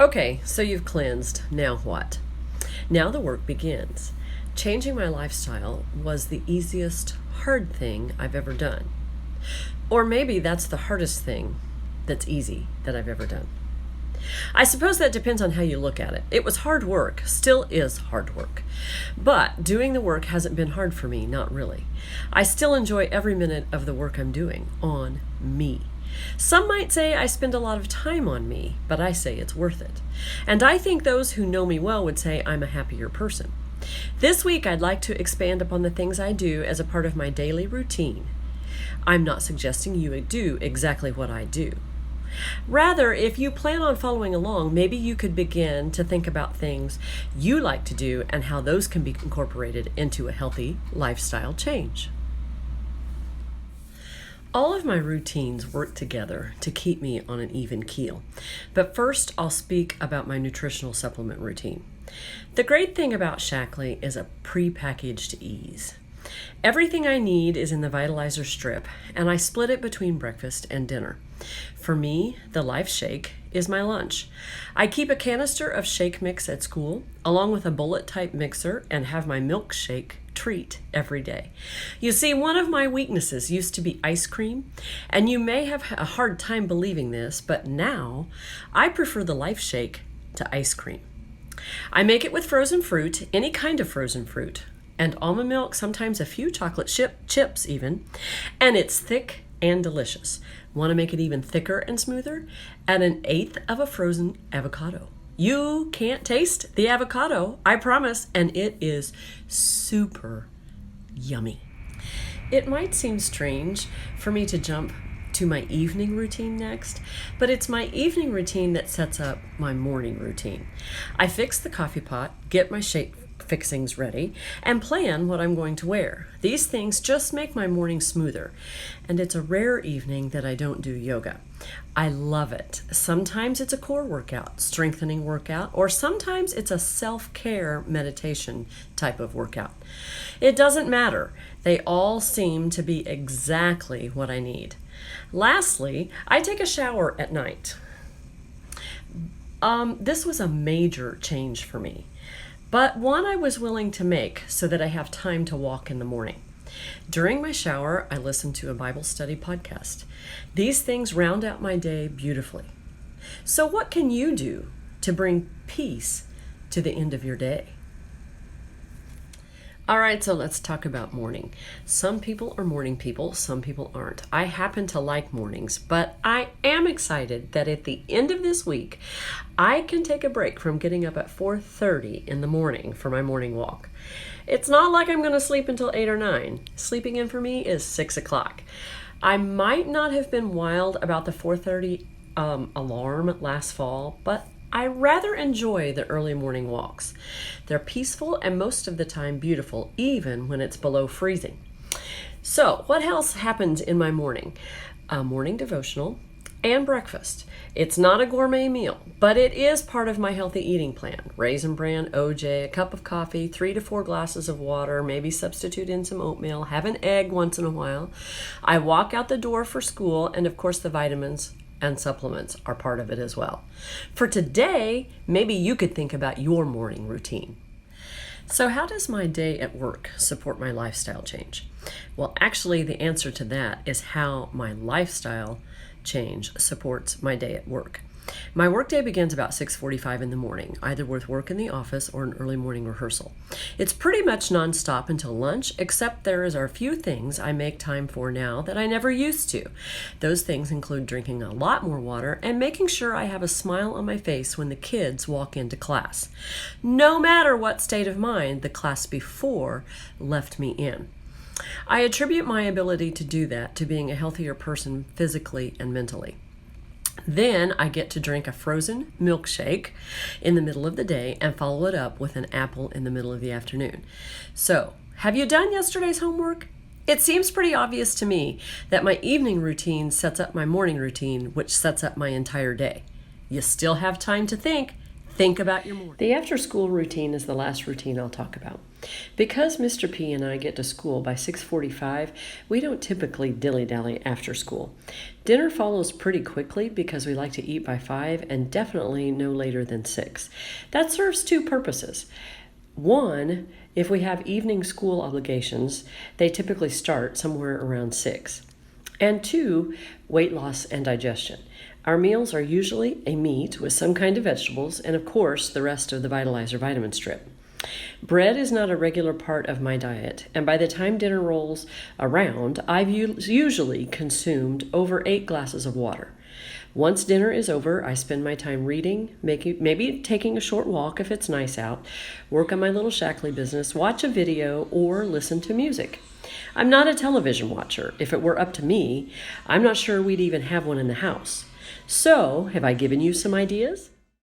Okay, so you've cleansed. Now what? Now the work begins. Changing my lifestyle was the easiest hard thing I've ever done. Or maybe that's the hardest thing that's easy that I've ever done. I suppose that depends on how you look at it. It was hard work, still is hard work. But doing the work hasn't been hard for me, not really. I still enjoy every minute of the work I'm doing on me. Some might say I spend a lot of time on me, but I say it's worth it. And I think those who know me well would say I'm a happier person. This week I'd like to expand upon the things I do as a part of my daily routine. I'm not suggesting you do exactly what I do. Rather, if you plan on following along, maybe you could begin to think about things you like to do and how those can be incorporated into a healthy lifestyle change. All of my routines work together to keep me on an even keel. But first, I'll speak about my nutritional supplement routine. The great thing about Shaklee is a pre-packaged ease. Everything I need is in the Vitalizer strip, and I split it between breakfast and dinner. For me, the Life Shake is my lunch. I keep a canister of shake mix at school, along with a bullet-type mixer, and have my milkshake treat every day. You see, one of my weaknesses used to be ice cream, and you may have a hard time believing this, but now I prefer the Life Shake to ice cream. I make it with frozen fruit, any kind of frozen fruit, and almond milk, sometimes a few chocolate chips even, and it's thick and delicious. Want to make it even thicker and smoother? Add an eighth of a frozen avocado. You can't taste the avocado, I promise, and it is super yummy. It might seem strange for me to jump to my evening routine next, but it's my evening routine that sets up my morning routine. I fix the coffee pot, get my shake fixings ready, and plan what I'm going to wear. These things just make my morning smoother, and it's a rare evening that I don't do yoga. I love it. Sometimes it's a core workout, strengthening workout, or sometimes it's a self-care meditation type of workout. It doesn't matter. They all seem to be exactly what I need. Lastly, I take a shower at night. This was a major change for me, but one I was willing to make so that I have time to walk in the morning. During my shower, I listen to a Bible study podcast. These things round out my day beautifully. So what can you do to bring peace to the end of your day? All right, so let's talk about morning. Some people are morning people, some people aren't. I happen to like mornings, but I am excited that at the end of this week, I can take a break from getting up at 4:30 in the morning for my morning walk. It's not like I'm going to sleep until 8 or 9. Sleeping in for me is 6 o'clock. I might not have been wild about the 4:30 alarm last fall, but I rather enjoy the early morning walks. They're peaceful and most of the time beautiful, even when it's below freezing. So, what else happens in my morning? A morning devotional and breakfast. It's not a gourmet meal, but it is part of my healthy eating plan. Raisin Bran, OJ, a cup of coffee, 3 to 4 glasses of water, maybe substitute in some oatmeal, have an egg once in a while. I walk out the door for school, and of course the vitamins and supplements are part of it as well. For today, maybe you could think about your morning routine. So how does my day at work support my lifestyle change? Well, actually, the answer to that is how my lifestyle change supports my day at work. My workday begins about 6:45 in the morning, either with work in the office or an early morning rehearsal. It's pretty much nonstop until lunch, except there are a few things I make time for now that I never used to. Those things include drinking a lot more water and making sure I have a smile on my face when the kids walk into class, no matter what state of mind the class before left me in. I attribute my ability to do that to being a healthier person physically and mentally. Then I get to drink a frozen milkshake in the middle of the day and follow it up with an apple in the middle of the afternoon. So, have you done yesterday's homework? It seems pretty obvious to me that my evening routine sets up my morning routine, which sets up my entire day. You still have time to think. Think about your morning. The after-school routine is the last routine I'll talk about. Because Mr. P and I get to school by 6:45, we don't typically dilly-dally after school. Dinner follows pretty quickly because we like to eat by 5 and definitely no later than 6. That serves two purposes. One, if we have evening school obligations, they typically start somewhere around 6. And two, weight loss and digestion. Our meals are usually a meat with some kind of vegetables and, of course, the rest of the Vitalizer vitamin strip. Bread is not a regular part of my diet, and by the time dinner rolls around, I've usually consumed over 8 glasses of water. Once dinner is over, I spend my time reading, maybe taking a short walk if it's nice out, work on my little Shackley business, watch a video, or listen to music. I'm not a television watcher. If it were up to me, I'm not sure we'd even have one in the house. So, have I given you some ideas?